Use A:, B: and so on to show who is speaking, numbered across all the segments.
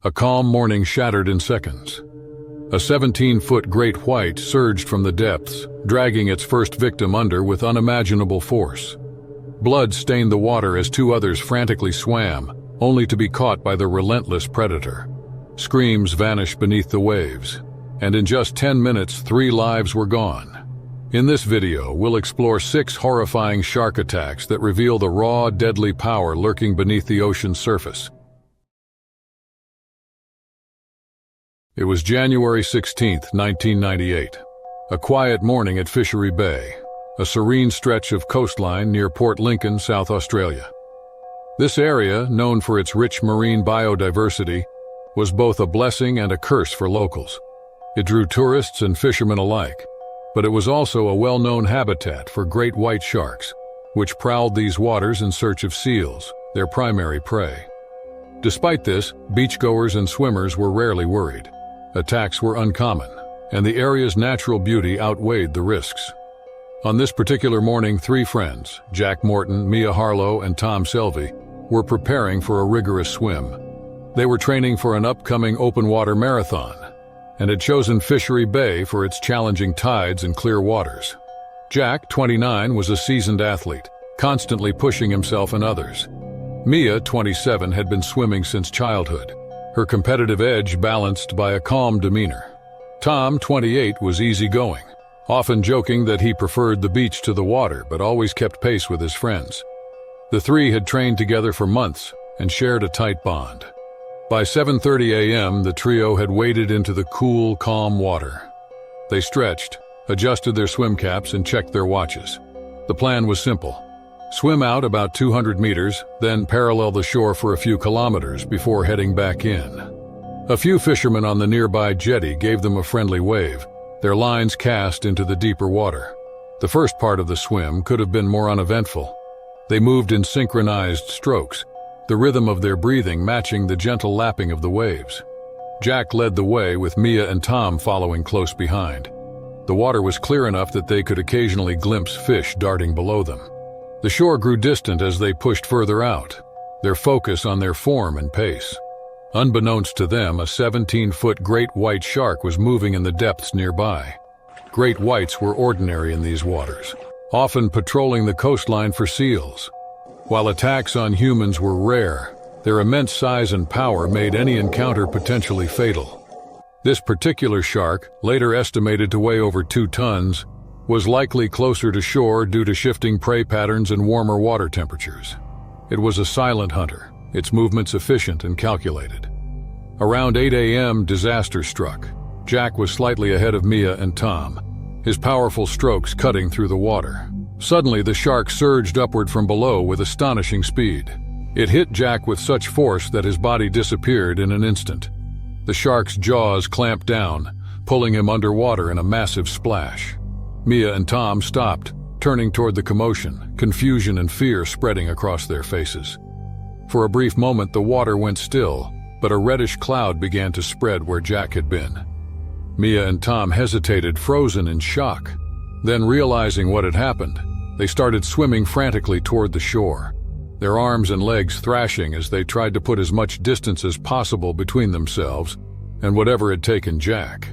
A: A calm morning shattered in seconds. A 17-foot great white surged from the depths, dragging its first victim under with unimaginable force. Blood stained the water as two others frantically swam, only to be caught by the relentless predator. Screams vanished beneath the waves, and in just 10 minutes, 3 lives were gone. In this video, we'll explore 6 horrifying shark attacks that reveal the raw, deadly power lurking beneath the ocean's surface. It was January 16, 1998. A quiet morning at Fishery Bay, a serene stretch of coastline near Port Lincoln, South Australia. This area, known for its rich marine biodiversity, was both a blessing and a curse for locals. It drew tourists and fishermen alike, but it was also a well-known habitat for great white sharks, which prowled these waters in search of seals, their primary prey. Despite this, beachgoers and swimmers were rarely worried. Attacks were uncommon, and the area's natural beauty outweighed the risks. On this particular morning, 3 friends, Jack Morton, Mia Harlow, and Tom Selvey, were preparing for a rigorous swim. They were training for an upcoming open-water marathon, and had chosen Fishery Bay for its challenging tides and clear waters. Jack, 29, was a seasoned athlete, constantly pushing himself and others. Mia, 27, had been swimming since childhood, her competitive edge balanced by a calm demeanor. Tom, 28, was easygoing, often joking that he preferred the beach to the water but always kept pace with his friends. The 3 had trained together for months and shared a tight bond. By 7:30 a.m., the trio had waded into the cool, calm water. They stretched, adjusted their swim caps, and checked their watches. The plan was simple. Swim out about 200 meters, then parallel the shore for a few kilometers before heading back in. A few fishermen on the nearby jetty gave them a friendly wave, their lines cast into the deeper water. The first part of the swim could have been more uneventful. They moved in synchronized strokes, the rhythm of their breathing matching the gentle lapping of the waves. Jack led the way, with Mia and Tom following close behind. The water was clear enough that they could occasionally glimpse fish darting below them. The shore grew distant as they pushed further out, their focus on their form and pace. Unbeknownst to them, a 17-foot great white shark was moving in the depths nearby. Great whites were ordinary in these waters, often patrolling the coastline for seals. While attacks on humans were rare, their immense size and power made any encounter potentially fatal. This particular shark, later estimated to weigh over 2 tons, was likely closer to shore due to shifting prey patterns and warmer water temperatures. It was a silent hunter, its movements efficient and calculated. Around 8 a.m., disaster struck. Jack was slightly ahead of Mia and Tom, his powerful strokes cutting through the water. Suddenly, the shark surged upward from below with astonishing speed. It hit Jack with such force that his body disappeared in an instant. The shark's jaws clamped down, pulling him underwater in a massive splash. Mia and Tom stopped, turning toward the commotion, confusion and fear spreading across their faces. For a brief moment, the water went still, but a reddish cloud began to spread where Jack had been. Mia and Tom hesitated, frozen in shock. Then, realizing what had happened, they started swimming frantically toward the shore, their arms and legs thrashing as they tried to put as much distance as possible between themselves and whatever had taken Jack.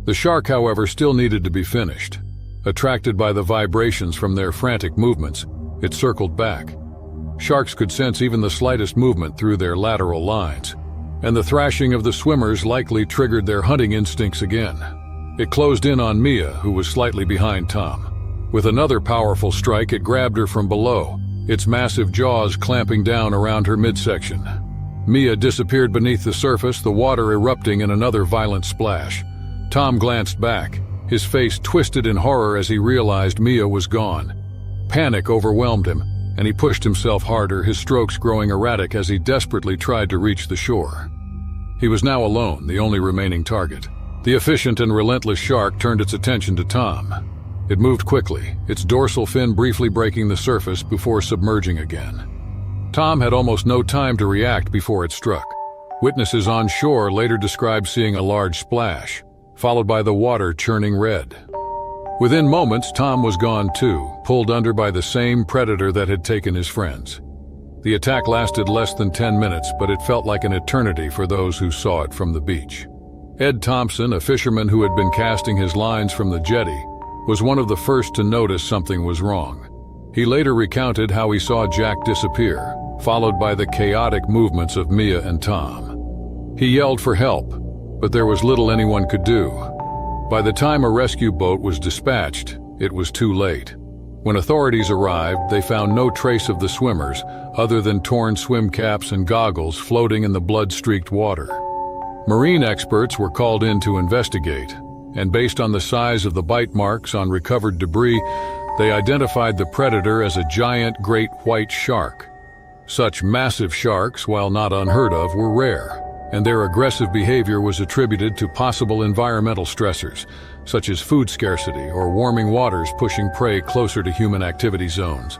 A: The shark, however, still needed to be finished. Attracted by the vibrations from their frantic movements, it circled back. Sharks could sense even the slightest movement through their lateral lines, and the thrashing of the swimmers likely triggered their hunting instincts again. It closed in on Mia, who was slightly behind Tom. With another powerful strike, it grabbed her from below, its massive jaws clamping down around her midsection. Mia disappeared beneath the surface, the water erupting in another violent splash. Tom glanced back, his face twisted in horror as he realized Mia was gone. Panic overwhelmed him, and he pushed himself harder, his strokes growing erratic as he desperately tried to reach the shore. He was now alone, the only remaining target. The efficient and relentless shark turned its attention to Tom. It moved quickly, its dorsal fin briefly breaking the surface before submerging again. Tom had almost no time to react before it struck. Witnesses on shore later described seeing a large splash, followed by the water churning red. Within moments, Tom was gone too, pulled under by the same predator that had taken his friends. The attack lasted less than 10 minutes, but it felt like an eternity for those who saw it from the beach. Ed Thompson, a fisherman who had been casting his lines from the jetty, was one of the first to notice something was wrong. He later recounted how he saw Jack disappear, followed by the chaotic movements of Mia and Tom. He yelled for help, but there was little anyone could do. By the time a rescue boat was dispatched, it was too late. When authorities arrived, they found no trace of the swimmers other than torn swim caps and goggles floating in the blood-streaked water. Marine experts were called in to investigate, and based on the size of the bite marks on recovered debris, they identified the predator as a giant great white shark. Such massive sharks, while not unheard of, were rare, and their aggressive behavior was attributed to possible environmental stressors, such as food scarcity or warming waters pushing prey closer to human activity zones.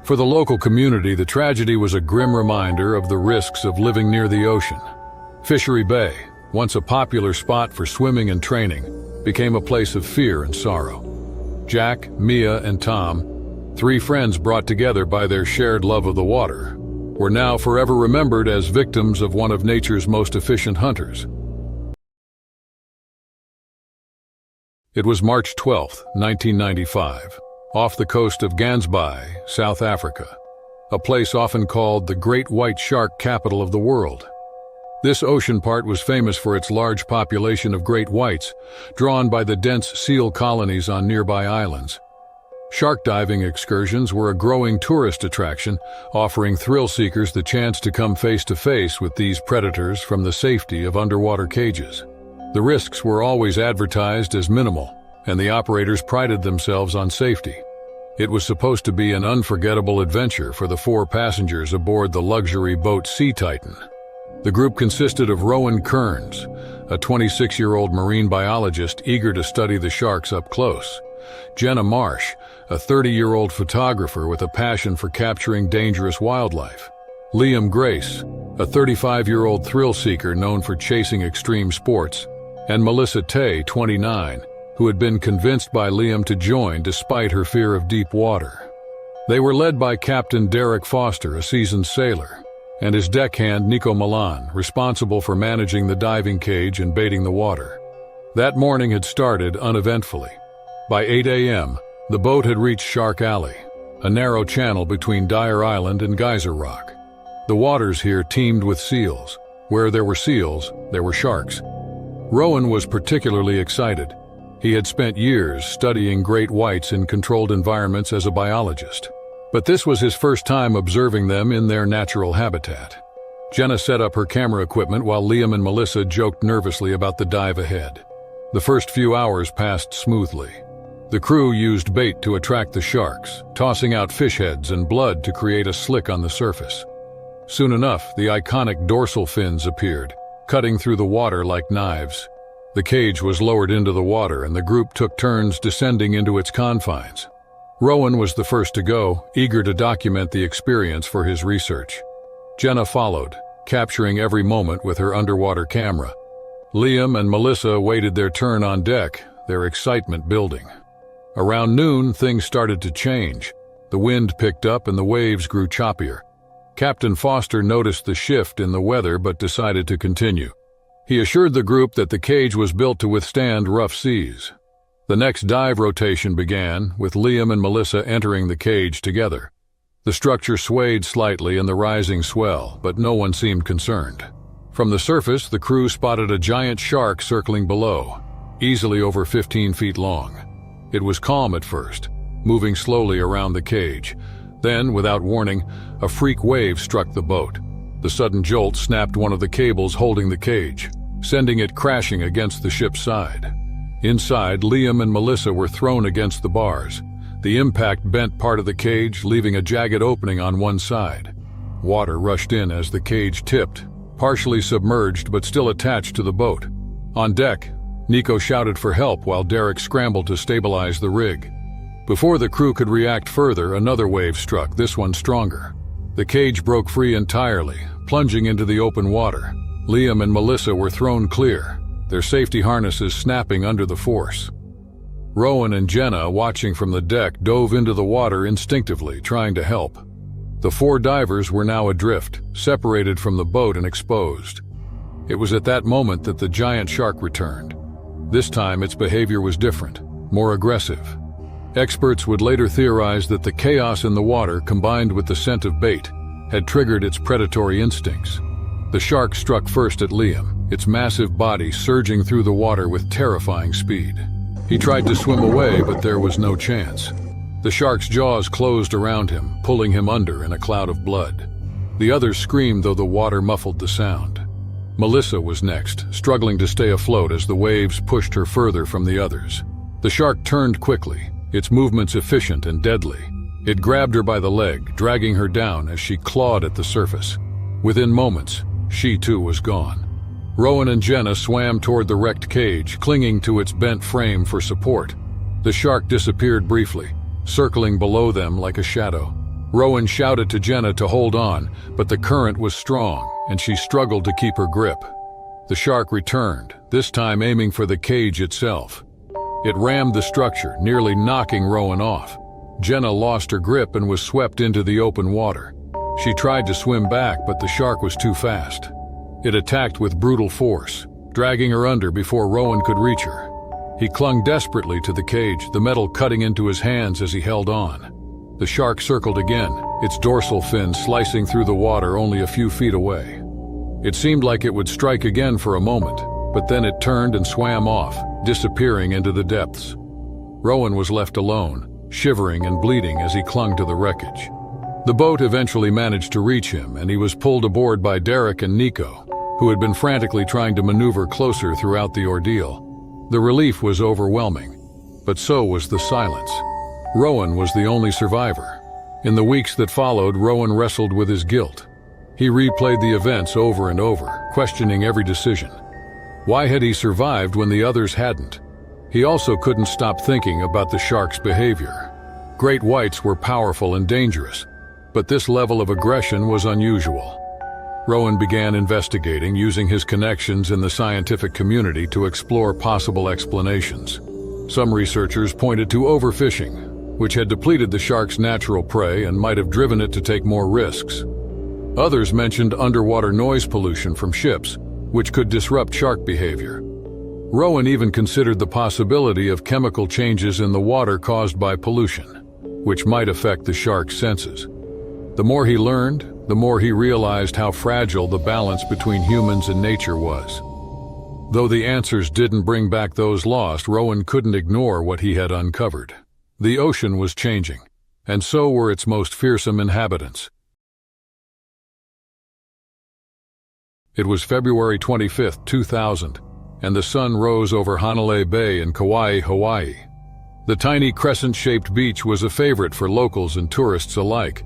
A: For the local community, the tragedy was a grim reminder of the risks of living near the ocean. Fishery Bay, once a popular spot for swimming and training, became a place of fear and sorrow. Jack, Mia, and Tom, three friends brought together by their shared love of the water, were now forever remembered as victims of one of nature's most efficient hunters. It was March 12, 1995, off the coast of Gansbai, South Africa, a place often called the Great White Shark Capital of the world. This ocean part was famous for its large population of great whites, drawn by the dense seal colonies on nearby islands. Shark diving excursions were a growing tourist attraction, offering thrill-seekers the chance to come face-to-face with these predators from the safety of underwater cages. The risks were always advertised as minimal, and the operators prided themselves on safety. It was supposed to be an unforgettable adventure for the 4 passengers aboard the luxury boat Sea Titan. The group consisted of Rowan Kearns, a 26-year-old marine biologist eager to study the sharks up close; Jenna Marsh, a 30-year-old photographer with a passion for capturing dangerous wildlife; Liam Grace, a 35-year-old thrill-seeker known for chasing extreme sports; and Melissa Tay, 29, who had been convinced by Liam to join despite her fear of deep water. They were led by Captain Derek Foster, a seasoned sailor, and his deckhand Nico Milan, responsible for managing the diving cage and baiting the water. That morning had started uneventfully. By 8 a.m., the boat had reached Shark Alley, a narrow channel between Dyer Island and Geyser Rock. The waters here teemed with seals. Where there were seals, there were sharks. Rowan was particularly excited. He had spent years studying great whites in controlled environments as a biologist, but this was his first time observing them in their natural habitat. Jenna set up her camera equipment while Liam and Melissa joked nervously about the dive ahead. The first few hours passed smoothly. The crew used bait to attract the sharks, tossing out fish heads and blood to create a slick on the surface. Soon enough, the iconic dorsal fins appeared, cutting through the water like knives. The cage was lowered into the water, and the group took turns descending into its confines. Rowan was the first to go, eager to document the experience for his research. Jenna followed, capturing every moment with her underwater camera. Liam and Melissa awaited their turn on deck, their excitement building. Around noon, things started to change. The wind picked up and the waves grew choppier. Captain Foster noticed the shift in the weather but decided to continue. He assured the group that the cage was built to withstand rough seas. The next dive rotation began, with Liam and Melissa entering the cage together. The structure swayed slightly in the rising swell, but no one seemed concerned. From the surface, the crew spotted a giant shark circling below, easily over 15 feet long. It was calm at first, moving slowly around the cage. Then, without warning, a freak wave struck the boat. The sudden jolt snapped one of the cables holding the cage, sending it crashing against the ship's side. Inside, Liam and Melissa were thrown against the bars. The impact bent part of the cage, leaving a jagged opening on one side. Water rushed in as the cage tipped, partially submerged but still attached to the boat. On deck, Nico shouted for help while Derek scrambled to stabilize the rig. Before the crew could react further, another wave struck, this one stronger. The cage broke free entirely, plunging into the open water. Liam and Melissa were thrown clear, their safety harnesses snapping under the force. Rowan and Jenna, watching from the deck, dove into the water instinctively, trying to help. The 4 divers were now adrift, separated from the boat and exposed. It was at that moment that the giant shark returned. This time its behavior was different, more aggressive. Experts would later theorize that the chaos in the water, combined with the scent of bait, had triggered its predatory instincts. The shark struck first at Liam, its massive body surging through the water with terrifying speed. He tried to swim away, but there was no chance. The shark's jaws closed around him, pulling him under in a cloud of blood. The others screamed, though the water muffled the sound. Melissa was next, struggling to stay afloat as the waves pushed her further from the others. The shark turned quickly, its movements efficient and deadly. It grabbed her by the leg, dragging her down as she clawed at the surface. Within moments, she too was gone. Rowan and Jenna swam toward the wrecked cage, clinging to its bent frame for support. The shark disappeared briefly, circling below them like a shadow. Rowan shouted to Jenna to hold on, but the current was strong, and she struggled to keep her grip. The shark returned, this time aiming for the cage itself. It rammed the structure, nearly knocking Rowan off. Jenna lost her grip and was swept into the open water. She tried to swim back, but the shark was too fast. It attacked with brutal force, dragging her under before Rowan could reach her. He clung desperately to the cage, the metal cutting into his hands as he held on. The shark circled again, its dorsal fin slicing through the water only a few feet away. It seemed like it would strike again for a moment, but then it turned and swam off, disappearing into the depths. Rowan was left alone, shivering and bleeding as he clung to the wreckage. The boat eventually managed to reach him, and he was pulled aboard by Derek and Nico, who had been frantically trying to maneuver closer throughout the ordeal. The relief was overwhelming, but so was the silence. Rowan was the only survivor. In the weeks that followed, Rowan wrestled with his guilt. He replayed the events over and over, questioning every decision. Why had he survived when the others hadn't? He also couldn't stop thinking about the shark's behavior. Great whites were powerful and dangerous, but this level of aggression was unusual. Rowan began investigating, using his connections in the scientific community to explore possible explanations. Some researchers pointed to overfishing, which had depleted the shark's natural prey and might have driven it to take more risks. Others mentioned underwater noise pollution from ships, which could disrupt shark behavior. Rowan even considered the possibility of chemical changes in the water caused by pollution, which might affect the shark's senses. The more he learned, the more he realized how fragile the balance between humans and nature was. Though the answers didn't bring back those lost, Rowan couldn't ignore what he had uncovered. The ocean was changing, and so were its most fearsome inhabitants. It was February 25, 2000, and the sun rose over Hanalei Bay in Kauai, Hawaii. The tiny crescent-shaped beach was a favorite for locals and tourists alike.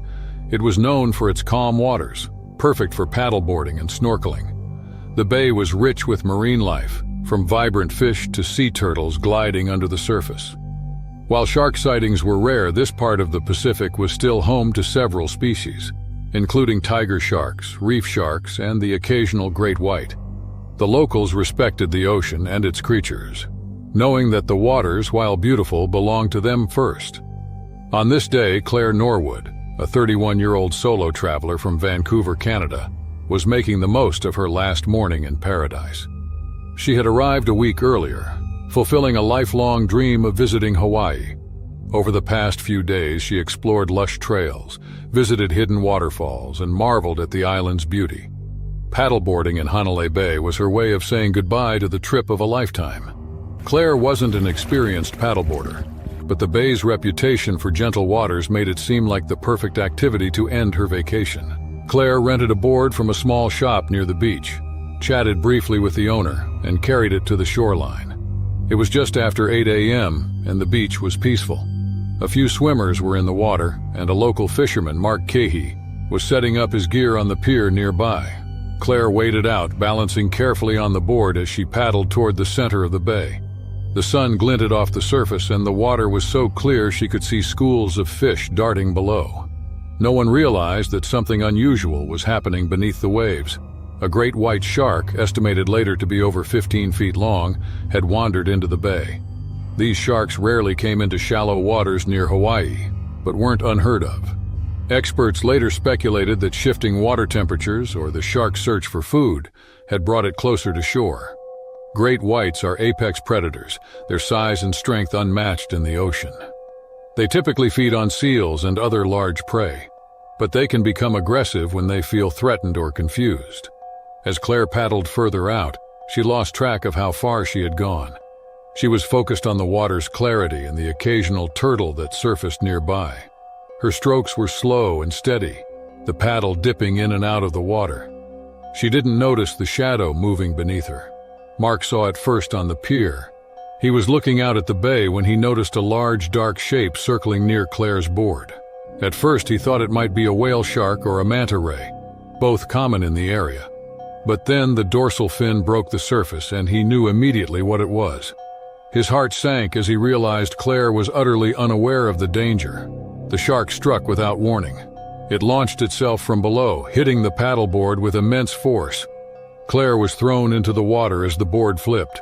A: It was known for its calm waters, perfect for paddleboarding and snorkeling. The bay was rich with marine life, from vibrant fish to sea turtles gliding under the surface. While shark sightings were rare, this part of the Pacific was still home to several species, including tiger sharks, reef sharks, and the occasional great white. The locals respected the ocean and its creatures, knowing that the waters, while beautiful, belonged to them first. On this day, Claire Norwood, a 31-year-old solo traveler from Vancouver, Canada, was making the most of her last morning in paradise. She had arrived a week earlier, fulfilling a lifelong dream of visiting Hawaii. Over the past few days, she explored lush trails, visited hidden waterfalls, and marveled at the island's beauty. Paddleboarding in Hanalei Bay was her way of saying goodbye to the trip of a lifetime. Claire wasn't an experienced paddleboarder, but the bay's reputation for gentle waters made it seem like the perfect activity to end her vacation. Claire rented a board from a small shop near the beach, chatted briefly with the owner, and carried it to the shoreline. It was just after 8 a.m., and the beach was peaceful. A few swimmers were in the water, and a local fisherman, Mark Cahey, was setting up his gear on the pier nearby. Claire waded out, balancing carefully on the board as she paddled toward the center of the bay. The sun glinted off the surface, and the water was so clear she could see schools of fish darting below. No one realized that something unusual was happening beneath the waves. A great white shark, estimated later to be over 15 feet long, had wandered into the bay. These sharks rarely came into shallow waters near Hawaii, but weren't unheard of. Experts later speculated that shifting water temperatures or the shark's search for food had brought it closer to shore. Great whites are apex predators, their size and strength unmatched in the ocean. They typically feed on seals and other large prey, but they can become aggressive when they feel threatened or confused. As Claire paddled further out, she lost track of how far she had gone. She was focused on the water's clarity and the occasional turtle that surfaced nearby. Her strokes were slow and steady, the paddle dipping in and out of the water. She didn't notice the shadow moving beneath her. Mark saw it first on the pier. He was looking out at the bay when he noticed a large, dark shape circling near Claire's board. At first, he thought it might be a whale shark or a manta ray, both common in the area. But then the dorsal fin broke the surface, and he knew immediately what it was. His heart sank as he realized Claire was utterly unaware of the danger. The shark struck without warning. It launched itself from below, hitting the paddleboard with immense force. Claire was thrown into the water as the board flipped.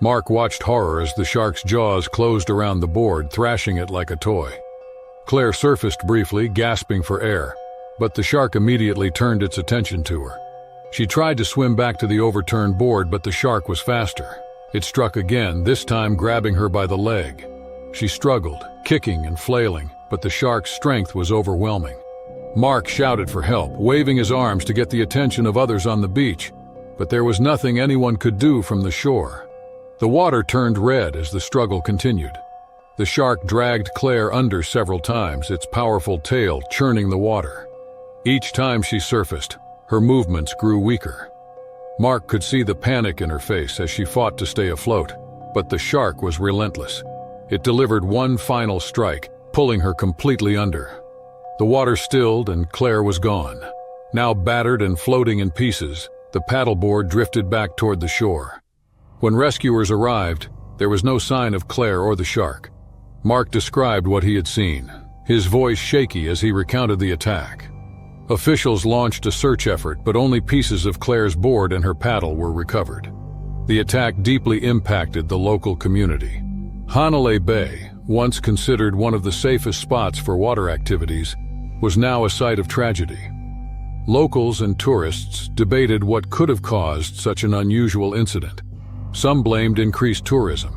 A: Mark watched horror as the shark's jaws closed around the board, thrashing it like a toy. Claire surfaced briefly, gasping for air, but the shark immediately turned its attention to her. She tried to swim back to the overturned board, but the shark was faster. It struck again, this time grabbing her by the leg. She struggled, kicking and flailing, but the shark's strength was overwhelming. Mark shouted for help, waving his arms to get the attention of others on the beach, but there was nothing anyone could do from the shore. The water turned red as the struggle continued. The shark dragged Claire under several times, its powerful tail churning the water. Each time she surfaced, her movements grew weaker. Mark could see the panic in her face as she fought to stay afloat, but the shark was relentless. It delivered one final strike, pulling her completely under. The water stilled and Claire was gone. Now battered and floating in pieces, the paddleboard drifted back toward the shore. When rescuers arrived, there was no sign of Claire or the shark. Mark described what he had seen, his voice shaky as he recounted the attack. Officials launched a search effort, but only pieces of Claire's board and her paddle were recovered. The attack deeply impacted the local community. Hanalei Bay, once considered one of the safest spots for water activities, was now a site of tragedy. Locals and tourists debated what could have caused such an unusual incident. Some blamed increased tourism,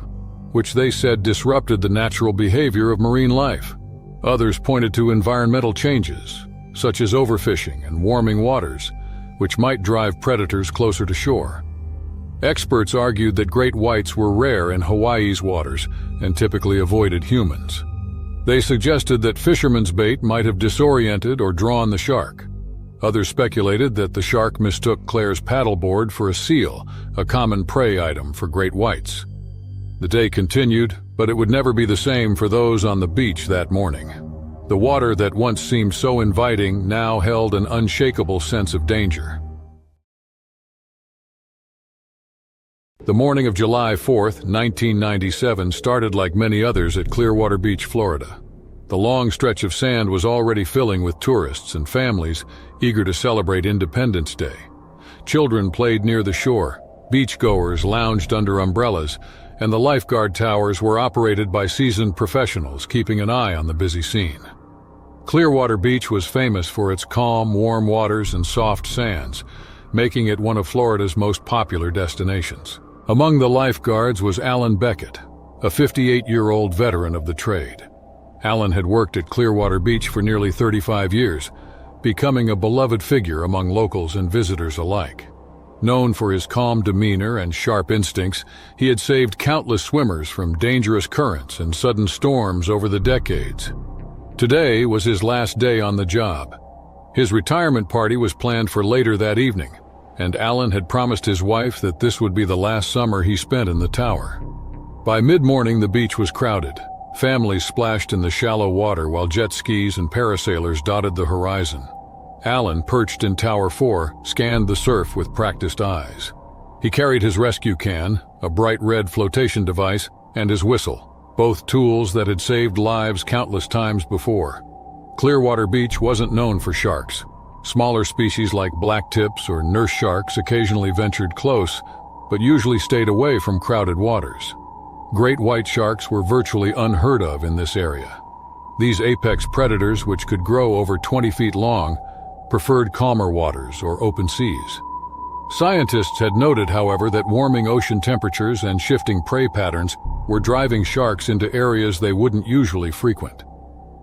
A: which they said disrupted the natural behavior of marine life. Others pointed to environmental changes, such as overfishing and warming waters, which might drive predators closer to shore. Experts argued that great whites were rare in Hawaii's waters and typically avoided humans. They suggested that fishermen's bait might have disoriented or drawn the shark. Others speculated that the shark mistook Claire's paddleboard for a seal, a common prey item for great whites. The day continued, but it would never be the same for those on the beach that morning. The water that once seemed so inviting now held an unshakable sense of danger. The morning of July 4th, 1997 started like many others at Clearwater Beach, Florida. The long stretch of sand was already filling with tourists and families eager to celebrate Independence Day. Children played near the shore, beachgoers lounged under umbrellas, and the lifeguard towers were operated by seasoned professionals keeping an eye on the busy scene. Clearwater Beach was famous for its calm, warm waters and soft sands, making it one of Florida's most popular destinations. Among the lifeguards was Alan Beckett, a 58-year-old veteran of the trade. Alan had worked at Clearwater Beach for nearly 35 years, becoming a beloved figure among locals and visitors alike. Known for his calm demeanor and sharp instincts, he had saved countless swimmers from dangerous currents and sudden storms over the decades. Today was his last day on the job. His retirement party was planned for later that evening, and Alan had promised his wife that this would be the last summer he spent in the tower. By mid-morning, the beach was crowded. Families splashed in the shallow water while jet skis and parasailers dotted the horizon. Alan, perched in Tower 4, scanned the surf with practiced eyes. He carried his rescue can, a bright red flotation device, and his whistle, both tools that had saved lives countless times before. Clearwater Beach wasn't known for sharks. Smaller species like blacktips or nurse sharks occasionally ventured close, but usually stayed away from crowded waters. Great white sharks were virtually unheard of in this area. These apex predators, which could grow over 20 feet long, preferred calmer waters or open seas. Scientists had noted, however, that warming ocean temperatures and shifting prey patterns were driving sharks into areas they wouldn't usually frequent.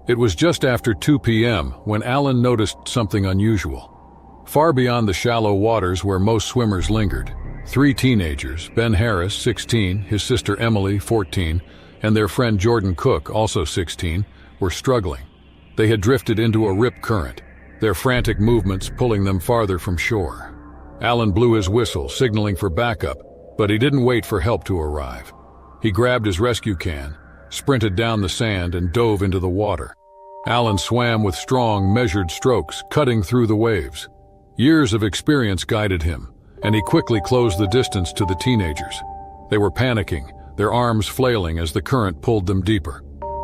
A: It was just after 2 p.m. when Alan noticed something unusual. Far beyond the shallow waters where most swimmers lingered, 3 teenagers, Ben Harris, 16, his sister Emily, 14, and their friend Jordan Cook, also 16, were struggling. They had drifted into a rip current, their frantic movements pulling them farther from shore. Alan blew his whistle, signaling for backup, but he didn't wait for help to arrive. He grabbed his rescue can, sprinted down the sand, and dove into the water. Alan swam with strong, measured strokes, cutting through the waves. Years of experience guided him, and he quickly closed the distance to the teenagers. They were panicking, their arms flailing as the current pulled them deeper.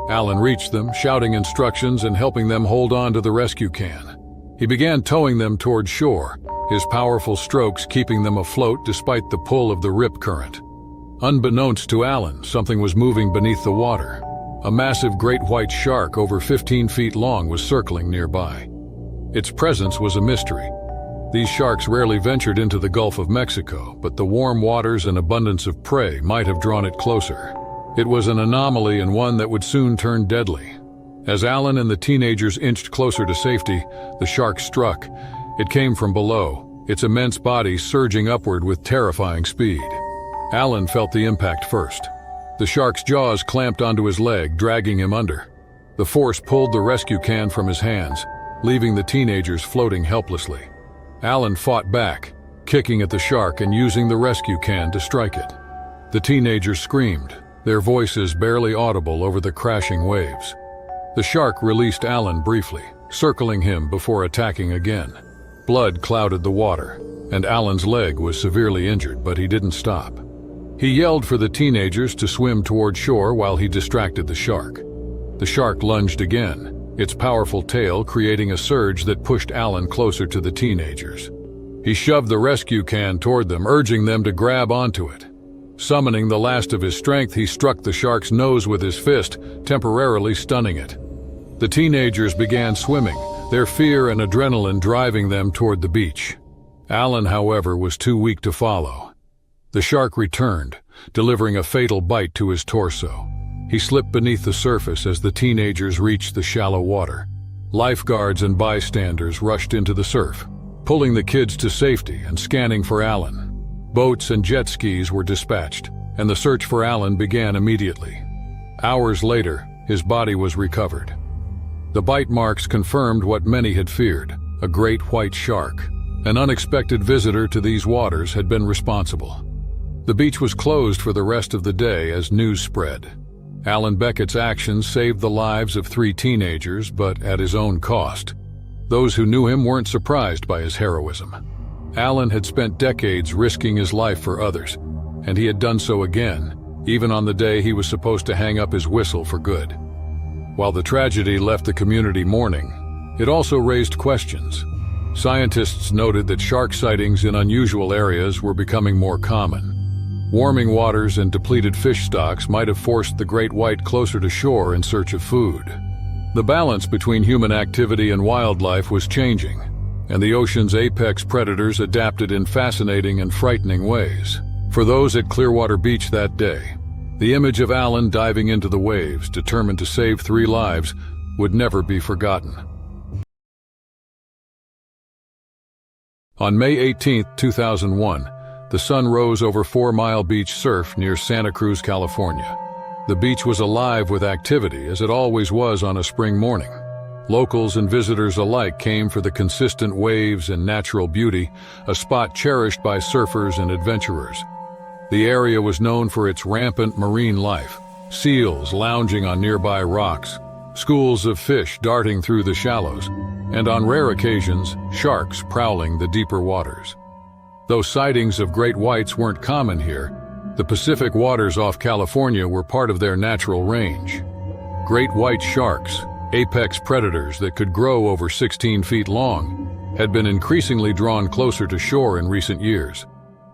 A: Alan reached them, shouting instructions and helping them hold on to the rescue can. He began towing them toward shore, his powerful strokes keeping them afloat despite the pull of the rip current. Unbeknownst to Alan, something was moving beneath the water. A massive great white shark over 15 feet long was circling nearby. Its presence was a mystery. These sharks rarely ventured into the Gulf of Mexico, but the warm waters and abundance of prey might have drawn it closer. It was an anomaly and one that would soon turn deadly. As Alan and the teenagers inched closer to safety, the shark struck. It came from below, its immense body surging upward with terrifying speed. Alan felt the impact first. The shark's jaws clamped onto his leg, dragging him under. The force pulled the rescue can from his hands, leaving the teenagers floating helplessly. Alan fought back, kicking at the shark and using the rescue can to strike it. The teenagers screamed, their voices barely audible over the crashing waves. The shark released Alan briefly, circling him before attacking again. Blood clouded the water, and Alan's leg was severely injured, but he didn't stop. He yelled for the teenagers to swim toward shore while he distracted the shark. The shark lunged again, its powerful tail creating a surge that pushed Alan closer to the teenagers. He shoved the rescue can toward them, urging them to grab onto it. Summoning the last of his strength, he struck the shark's nose with his fist, temporarily stunning it. The teenagers began swimming, their fear and adrenaline driving them toward the beach. Alan, however, was too weak to follow. The shark returned, delivering a fatal bite to his torso. He slipped beneath the surface as the teenagers reached the shallow water. Lifeguards and bystanders rushed into the surf, pulling the kids to safety and scanning for Alan. Boats and jet skis were dispatched, and the search for Alan began immediately. Hours later, his body was recovered. The bite marks confirmed what many had feared: a great white shark. An unexpected visitor to these waters had been responsible. The beach was closed for the rest of the day as news spread. Alan Beckett's actions saved the lives of 3 teenagers, but at his own cost. Those who knew him weren't surprised by his heroism. Alan had spent decades risking his life for others, and he had done so again, even on the day he was supposed to hang up his whistle for good. While the tragedy left the community mourning, it also raised questions. Scientists noted that shark sightings in unusual areas were becoming more common. Warming waters and depleted fish stocks might have forced the great white closer to shore in search of food. The balance between human activity and wildlife was changing, and the ocean's apex predators adapted in fascinating and frightening ways. For those at Clearwater Beach that day, the image of Alan diving into the waves, determined to save 3 lives, would never be forgotten. On May 18, 2001, the sun rose over 4 Mile Beach Surf near Santa Cruz, California. The beach was alive with activity, as it always was on a spring morning. Locals and visitors alike came for the consistent waves and natural beauty, a spot cherished by surfers and adventurers. The area was known for its rampant marine life: seals lounging on nearby rocks, schools of fish darting through the shallows, and on rare occasions, sharks prowling the deeper waters. Though sightings of great whites weren't common here, the Pacific waters off California were part of their natural range. Great white sharks, apex predators that could grow over 16 feet long, had been increasingly drawn closer to shore in recent years.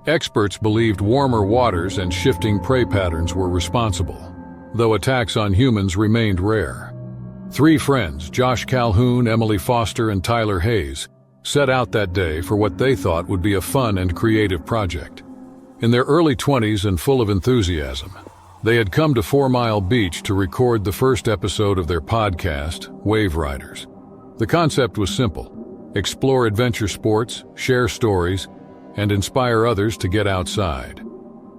A: Experts believed warmer waters and shifting prey patterns were responsible, though attacks on humans remained rare. Three friends, Josh Calhoun, Emily Foster, and Tyler Hayes, set out that day for what they thought would be a fun and creative project. In their early 20s and full of enthusiasm, they had come to 4 Mile Beach to record the first episode of their podcast, Wave Riders. The concept was simple: explore adventure sports, share stories, and inspire others to get outside.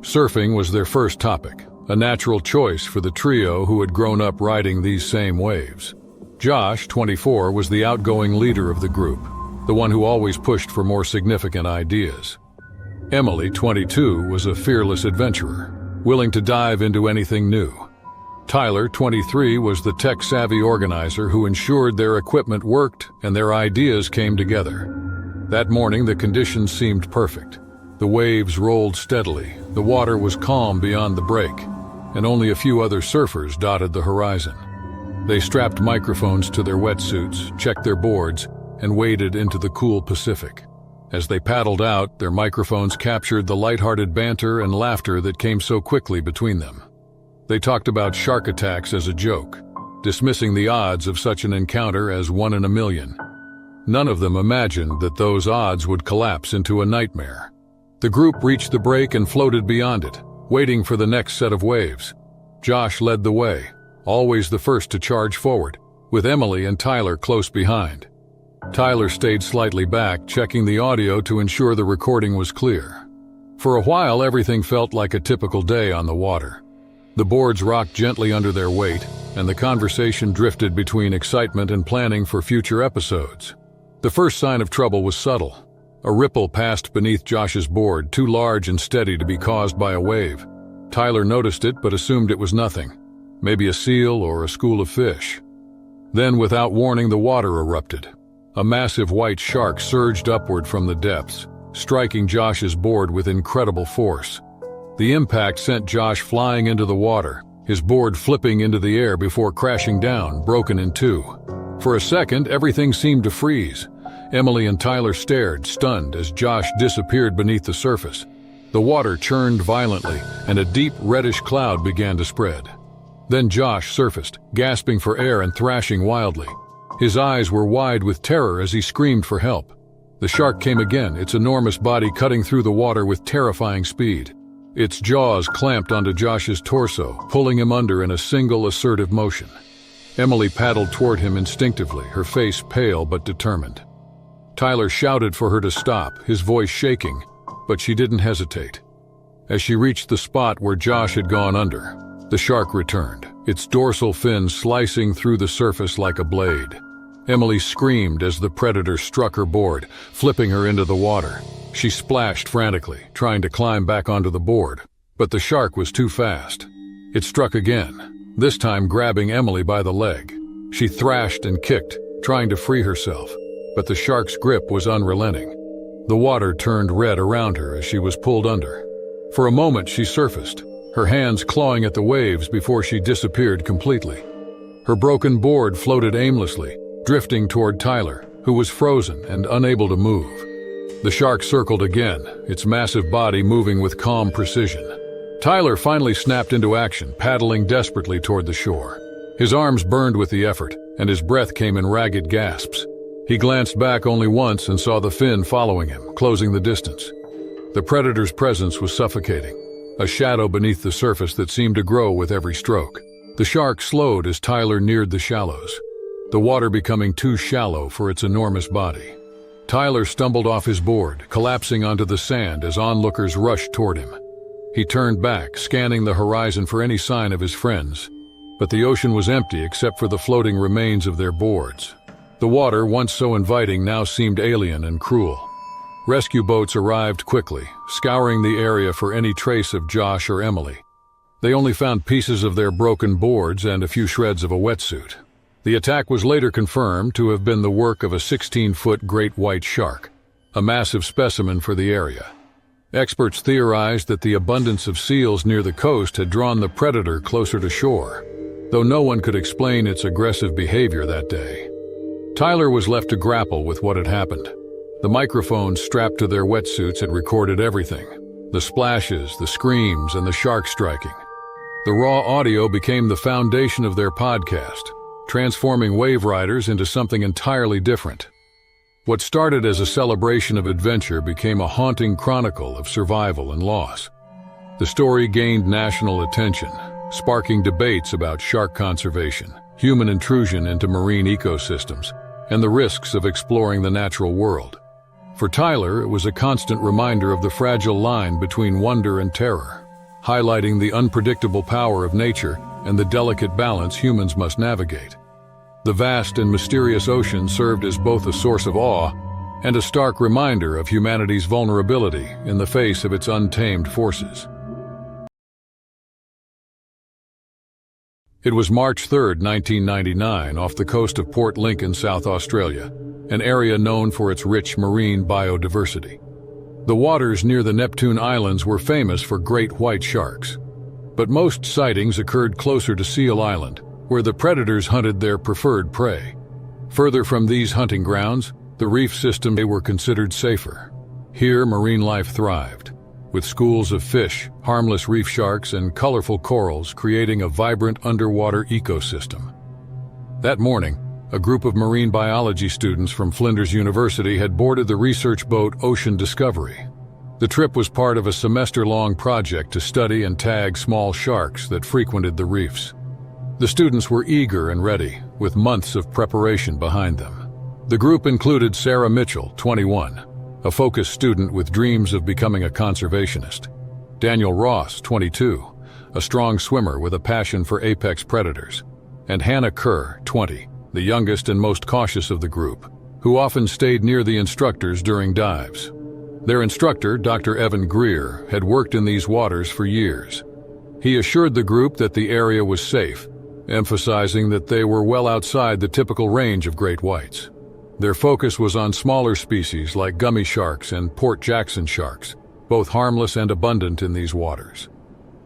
A: Surfing was their first topic, a natural choice for the trio who had grown up riding these same waves. Josh, 24, was the outgoing leader of the group, the one who always pushed for more significant ideas. Emily, 22, was a fearless adventurer, willing to dive into anything new. Tyler, 23, was the tech-savvy organizer who ensured their equipment worked and their ideas came together. That morning, the conditions seemed perfect. The waves rolled steadily, the water was calm beyond the break, and only a few other surfers dotted the horizon. They strapped microphones to their wetsuits, checked their boards, and waded into the cool Pacific. As they paddled out, their microphones captured the lighthearted banter and laughter that came so quickly between them. They talked about shark attacks as a joke, dismissing the odds of such an encounter as 1 in a million. None of them imagined that those odds would collapse into a nightmare. The group reached the break and floated beyond it, waiting for the next set of waves. Josh led the way, always the first to charge forward, with Emily and Tyler close behind. Tyler stayed slightly back, checking the audio to ensure the recording was clear. For a while, everything felt like a typical day on the water. The boards rocked gently under their weight, and the conversation drifted between excitement and planning for future episodes. The first sign of trouble was subtle. A ripple passed beneath Josh's board, too large and steady to be caused by a wave. Tyler noticed it but assumed it was nothing, maybe a seal or a school of fish. Then, without warning, the water erupted. A massive white shark surged upward from the depths, striking Josh's board with incredible force. The impact sent Josh flying into the water, his board flipping into the air before crashing down, broken in two. For a second, everything seemed to freeze. Emily and Tyler stared, stunned, as Josh disappeared beneath the surface. The water churned violently, and a deep reddish cloud began to spread. Then Josh surfaced, gasping for air and thrashing wildly. His eyes were wide with terror as he screamed for help. The shark came again, its enormous body cutting through the water with terrifying speed. Its jaws clamped onto Josh's torso, pulling him under in a single assertive motion. Emily paddled toward him instinctively, her face pale but determined. Tyler shouted for her to stop, his voice shaking, but she didn't hesitate. As she reached the spot where Josh had gone under, the shark returned, its dorsal fin slicing through the surface like a blade. Emily screamed as the predator struck her board, flipping her into the water. She splashed frantically, trying to climb back onto the board, but the shark was too fast. It struck again, this time grabbing Emily by the leg. She thrashed and kicked, trying to free herself, but the shark's grip was unrelenting. The water turned red around her as she was pulled under. For a moment she surfaced, her hands clawing at the waves before she disappeared completely. Her broken board floated aimlessly, drifting toward Tyler, who was frozen and unable to move. The shark circled again, its massive body moving with calm precision. Tyler finally snapped into action, paddling desperately toward the shore. His arms burned with the effort, and his breath came in ragged gasps. He glanced back only once and saw the fin following him, closing the distance. The predator's presence was suffocating, a shadow beneath the surface that seemed to grow with every stroke. The shark slowed as Tyler neared the shallows, the water becoming too shallow for its enormous body. Tyler stumbled off his board, collapsing onto the sand as onlookers rushed toward him. He turned back, scanning the horizon for any sign of his friends, but the ocean was empty except for the floating remains of their boards. The water, once so inviting, now seemed alien and cruel. Rescue boats arrived quickly, scouring the area for any trace of Josh or Emily. They only found pieces of their broken boards and a few shreds of a wetsuit. The attack was later confirmed to have been the work of a 16-foot great white shark, a massive specimen for the area. Experts theorized that the abundance of seals near the coast had drawn the predator closer to shore, though no one could explain its aggressive behavior that day. Tyler was left to grapple with what had happened. The microphones strapped to their wetsuits had recorded everything: the splashes, the screams, and the shark striking. The raw audio became the foundation of their podcast, transforming wave riders into something entirely different. What started as a celebration of adventure became a haunting chronicle of survival and loss. The story gained national attention, sparking debates about shark conservation, human intrusion into marine ecosystems, and the risks of exploring the natural world. For Tyler, it was a constant reminder of the fragile line between wonder and terror, highlighting the unpredictable power of nature and the delicate balance humans must navigate. The vast and mysterious ocean served as both a source of awe and a stark reminder of humanity's vulnerability in the face of its untamed forces. It was March 3, 1999, off the coast of Port Lincoln, South Australia, an area known for its rich marine biodiversity. The waters near the Neptune Islands were famous for great white sharks, but most sightings occurred closer to Seal Island, where the predators hunted their preferred prey. Further from these hunting grounds, the reef system, they were considered safer. Here, marine life thrived, with schools of fish, harmless reef sharks, and colorful corals creating a vibrant underwater ecosystem. That morning, a group of marine biology students from Flinders University had boarded the research boat Ocean Discovery. The trip was part of a semester-long project to study and tag small sharks that frequented the reefs. The students were eager and ready, with months of preparation behind them. The group included Sarah Mitchell, 21, a focused student with dreams of becoming a conservationist; Daniel Ross, 22, a strong swimmer with a passion for apex predators; and Hannah Kerr, 20, the youngest and most cautious of the group, who often stayed near the instructors during dives. Their instructor, Dr. Evan Greer, had worked in these waters for years. He assured the group that the area was safe, emphasizing that they were well outside the typical range of great whites. Their focus was on smaller species like gummy sharks and Port Jackson sharks, both harmless and abundant in these waters.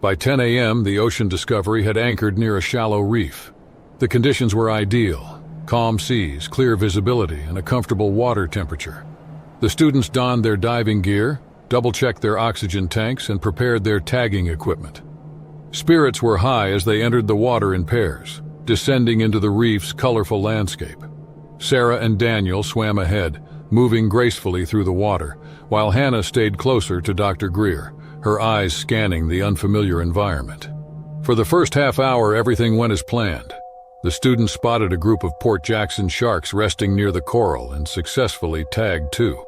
A: By 10 a.m., the Ocean Discovery had anchored near a shallow reef. The conditions were ideal: calm seas, clear visibility, and a comfortable water temperature. The students donned their diving gear, double-checked their oxygen tanks, and prepared their tagging equipment. Spirits were high as they entered the water in pairs, descending into the reef's colorful landscape. Sarah and Daniel swam ahead, moving gracefully through the water, while Hannah stayed closer to Dr. Greer, her eyes scanning the unfamiliar environment. For the first half hour, everything went as planned. The students spotted a group of Port Jackson sharks resting near the coral and successfully tagged two.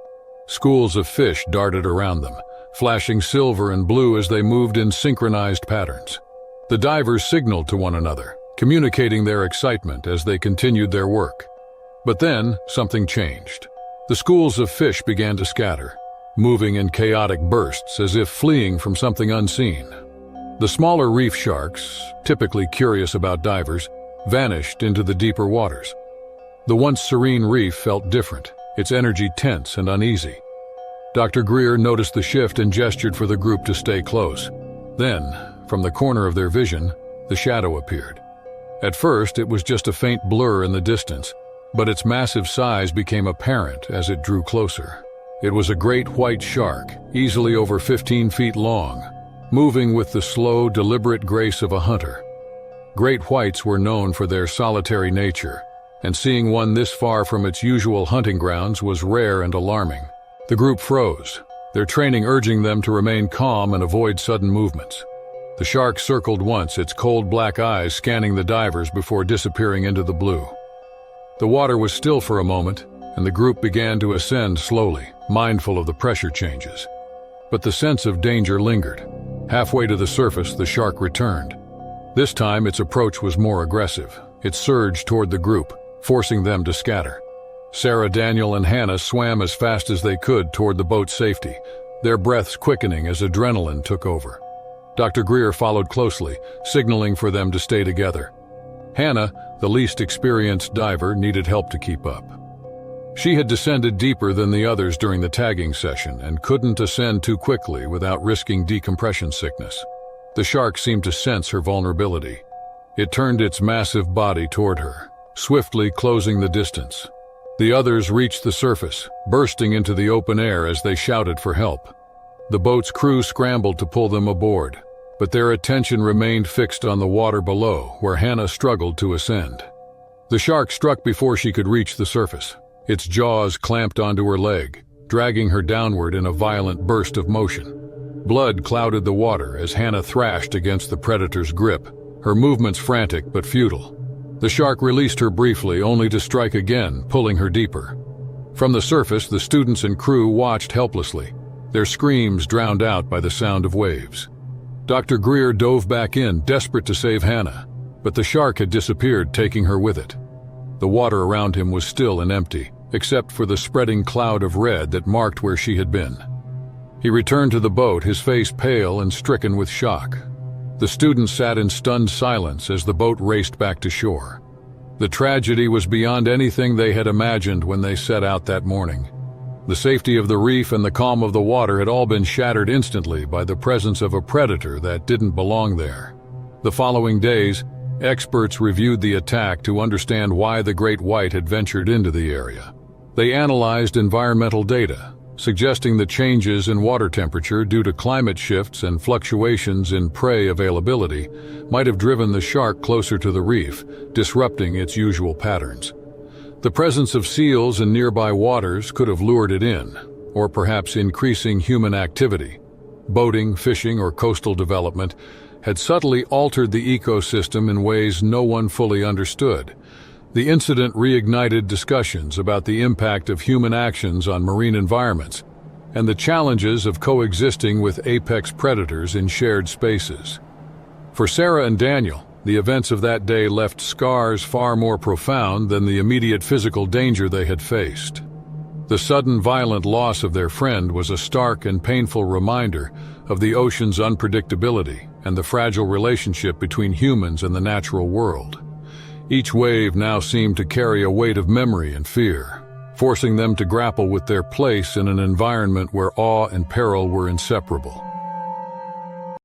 A: Schools of fish darted around them, flashing silver and blue as they moved in synchronized patterns. The divers signaled to one another, communicating their excitement as they continued their work. But then, something changed. The schools of fish began to scatter, moving in chaotic bursts as if fleeing from something unseen. The smaller reef sharks, typically curious about divers, vanished into the deeper waters. The once serene reef felt different, its energy tense and uneasy. Dr. Greer noticed the shift and gestured for the group to stay close. Then, from the corner of their vision, the shadow appeared. At first, it was just a faint blur in the distance, but its massive size became apparent as it drew closer. It was a great white shark, easily over 15 feet long, moving with the slow, deliberate grace of a hunter. Great whites were known for their solitary nature, and seeing one this far from its usual hunting grounds was rare and alarming. The group froze, their training urging them to remain calm and avoid sudden movements. The shark circled once, its cold black eyes scanning the divers before disappearing into the blue. The water was still for a moment, and the group began to ascend slowly, mindful of the pressure changes. But the sense of danger lingered. Halfway to the surface, the shark returned. This time, its approach was more aggressive. It surged toward the group, forcing them to scatter. Sarah, Daniel, and Hannah swam as fast as they could toward the boat's safety, their breaths quickening as adrenaline took over. Dr. Greer followed closely, signaling for them to stay together. Hannah, the least experienced diver, needed help to keep up. She had descended deeper than the others during the tagging session and couldn't ascend too quickly without risking decompression sickness. The shark seemed to sense her vulnerability. It turned its massive body toward her, swiftly closing the distance. The others reached the surface, bursting into the open air as they shouted for help. The boat's crew scrambled to pull them aboard, but their attention remained fixed on the water below, where Hannah struggled to ascend. The shark struck before she could reach the surface. Its jaws clamped onto her leg, dragging her downward in a violent burst of motion. Blood clouded the water as Hannah thrashed against the predator's grip, her movements frantic but futile. The shark released her briefly, only to strike again, pulling her deeper. From the surface, the students and crew watched helplessly, their screams drowned out by the sound of waves. Dr. Greer dove back in, desperate to save Hannah, but the shark had disappeared, taking her with it. The water around him was still and empty, except for the spreading cloud of red that marked where she had been. He returned to the boat, his face pale and stricken with shock. The students sat in stunned silence as the boat raced back to shore. The tragedy was beyond anything they had imagined when they set out that morning. The safety of the reef and the calm of the water had all been shattered instantly by the presence of a predator that didn't belong there. The following days, experts reviewed the attack to understand why the great white had ventured into the area. They analyzed environmental data, suggesting that changes in water temperature due to climate shifts and fluctuations in prey availability might have driven the shark closer to the reef, disrupting its usual patterns. The presence of seals in nearby waters could have lured it in, or perhaps increasing human activity. Boating, fishing, or coastal development had subtly altered the ecosystem in ways no one fully understood. The incident reignited discussions about the impact of human actions on marine environments and the challenges of coexisting with apex predators in shared spaces. For Sarah and Daniel, the events of that day left scars far more profound than the immediate physical danger they had faced. The sudden violent loss of their friend was a stark and painful reminder of the ocean's unpredictability and the fragile relationship between humans and the natural world. Each wave now seemed to carry a weight of memory and fear, forcing them to grapple with their place in an environment where awe and peril were inseparable.